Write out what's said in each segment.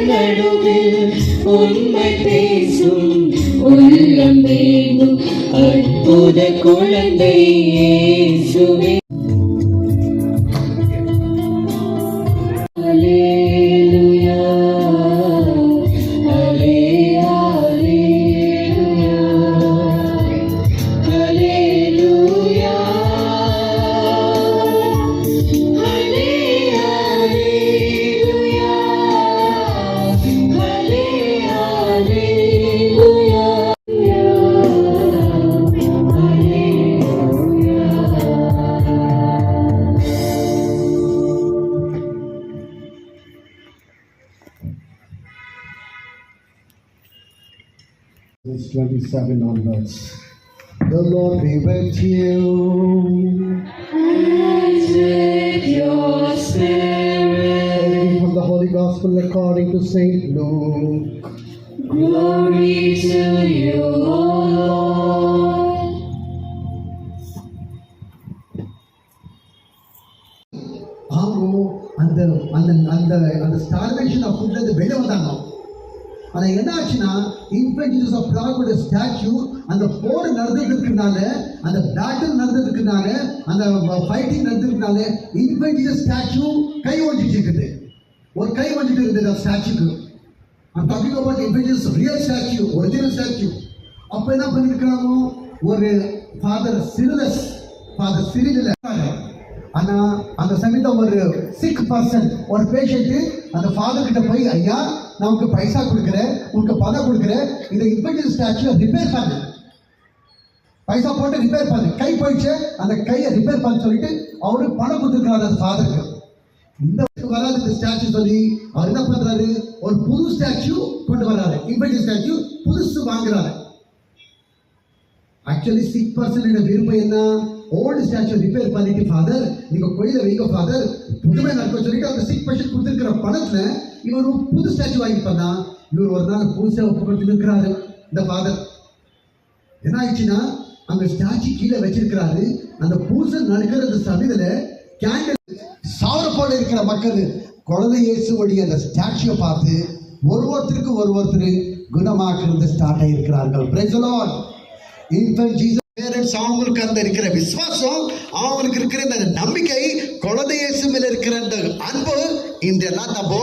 நடுவில் உண்மை பேசும் உள்ளம் வேண்டும் அற்புத குழந்தை இயேசுவே. அல்லேலூயா அல்லேலூயா அல்லேலூயா Verse 27 onwards. The Lord be with you. And with your spirit. Reading from the Holy Gospel according to Saint Luke. Glory to you, O Lord. அந்த ஸ்டார்வேஷன் ஆஃப் ஃபுட்ல இருந்து வெளியே வந்தாங்க. ஆனா என்ன ஆச்சுன்னா இன்ஃபென்ட் ஜீசஸ் ஆஃப் பிராகோட ஸ்டாச்சு அந்த போர் நடந்ததுக்குனால, அந்த பேட்டில் நடந்ததுக்குனால, அந்த ஃபைட்டிங் நடந்ததுக்குனால இன்ஃபென்ட் ஜீசஸ் ஸ்டாச்சு கை ஒஞ்சிட்டு இருக்குது. ஒரு கை ஒஞ்சிட்டு இருக்குது அந்த ஸ்டாச்சுக்கு. I'm talking about infant Jesus real statue, original statue. அப்ப என்ன பண்ணிருக்காங்க, ஒரு ஃபாதர் சிரில். ஆனா அந்த சமயத்தில் ஒரு சிக் பர்சன், ஒரு பேஷண்ட் அந்த ஃபாதர் கிட்ட போய், ஐயா நான் உனக்கு பைசா கொடுக்குறேன், உனக்கு பணம் கொடுக்குறேன், இந்த இன்ஃபென்ட் ஸ்டாச்சுவை ரிப்பேர் பண்ணு, பைசா போட்டு ரிப்பேர் பண்ணு. கை போயிடுச்சு, அந்த கையை ரிப்பேர் பண்ண சொல்லிட்டு அவருக்கு பணம் கொடுத்துருக்காரு அந்த ஃபாதருக்கு. இந்த வராது இந்த ஸ்டாச்சு சொல்லி அவர் என்ன பண்றாரு, ஒரு புது ஸ்டாச்சு கொண்டு வர்றாரு. இன்ஃபென்ட் ஸ்டாச்சு புதுசு வாங்குறாரு. ஆக்சுவலி சிக் பர்சனோட விருப்பம் என்ன, ஓல்டு ஸ்டாச்சு ரிப்பேர் பண்ணிட்டு ஃபாதர் நீங்க கோயில வைங்க ஃபாதர், புதுமை நடக்க சொல்லிட்டு அந்த சிக் பர்சன் கொடுத்துருக்கிற பணத்துல இவர் ஒரு புது ஸ்டாச்சு வாங்கி பண்ணா. இவர் ஒரு நாள் புதுசா ஒப்புக்கொண்டு இருக்கிறாரு. இந்த ஃபாதர் என்ன ஆயிடுச்சுன்னா, அந்த ஸ்டாச்சு கீழே வச்சிருக்கிறாரு. அந்த பூசை நடக்கிற அந்த சமயத்துல கேண்டில் சாவரப்போட இருக்கிற மக்கள் குழந்தை இயேசுவோடைய அந்த ஸ்டாச்சுவை பார்த்து ஒருத்தருக்கு குணமாக்குறது ஸ்டார்ட் ஆகியிருக்கிறார்கள். Praise the lord. Infant Jesus parents அவங்களுக்கு அந்த இருக்கிற விசுவாசம், அவங்களுக்கு இருக்கிற இந்த நம்பிக்கை, குழந்தை இயேசு மேல இருக்கிற அந்த அன்பு, இதெல்லாம் நம்ம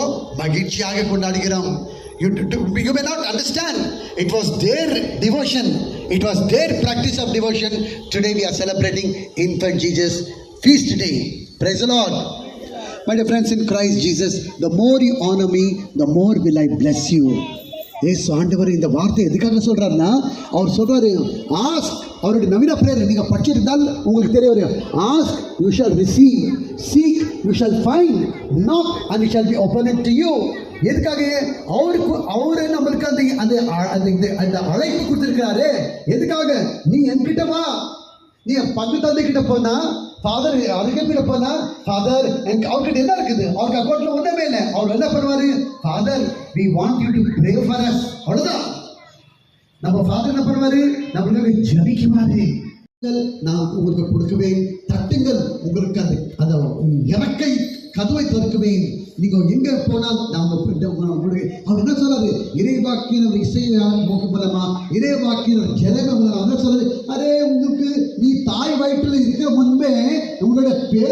மகிழ்ச்சியாக கொண்டாடுகிறோம். You may not understand. It was their devotion. It was their practice of devotion. Today we are celebrating Infant Jesus Feast Day. Praise the Lord. My dear friends in Christ Jesus, the more you honor me, the more will I bless you. ஏசு ஆண்டவர் இந்த வார்த்தை எதுக்காக சொல்றாருன்னா, அவர் சொல்றாரு, ask, அவருடைய நவீன prayer நீங்க படிச்சிருந்தால் உங்களுக்கு தெரிய வரும். Ask you shall receive, seek you shall find, knock and it shall be opened to you. எதுக்காக அவரு நம்மளுக்கு அந்த அழைப்பு கொடுத்திருக்கிறாரு. எதுக்காக, நீ என்கிட்ட வா, நீ பங்கு தந்தை கிட்ட போனா, ஃபாதர் அவர்கிட்ட கிட்ட போனா, ஃபாதர் எனக்கு அவர்கிட்ட என்ன இருக்குது, அவருக்கு அக்கௌண்ட்ல ஒண்ணுமே இல்லை. அவர் என்ன பண்ணுவாரு, father we want you to pray for us. அவ்வளவுதான். நம்ம ஃபாதர் என்ன பண்ணுவாரு, நம்மளுக்கு ஜெபிக்குவாரு. நான் உங்களுக்கு கொடுக்குவேன், தட்டுங்கள், உங்களுக்கு அந்த இறக்கை கதவை திறக்குவேன், நீங்க எங்க போனால் நாம அவர் என்ன சொல்றாரு, இறைவாக்கினர் இசையா மூலமா, இறைவாக்கினர் ஜெரேமியா மூலமா என்ன சொல்றாரு, அரே உங்களுக்கு நீ தாய் வயிற்றில் இருக்க முன்பே உங்களோட பேர்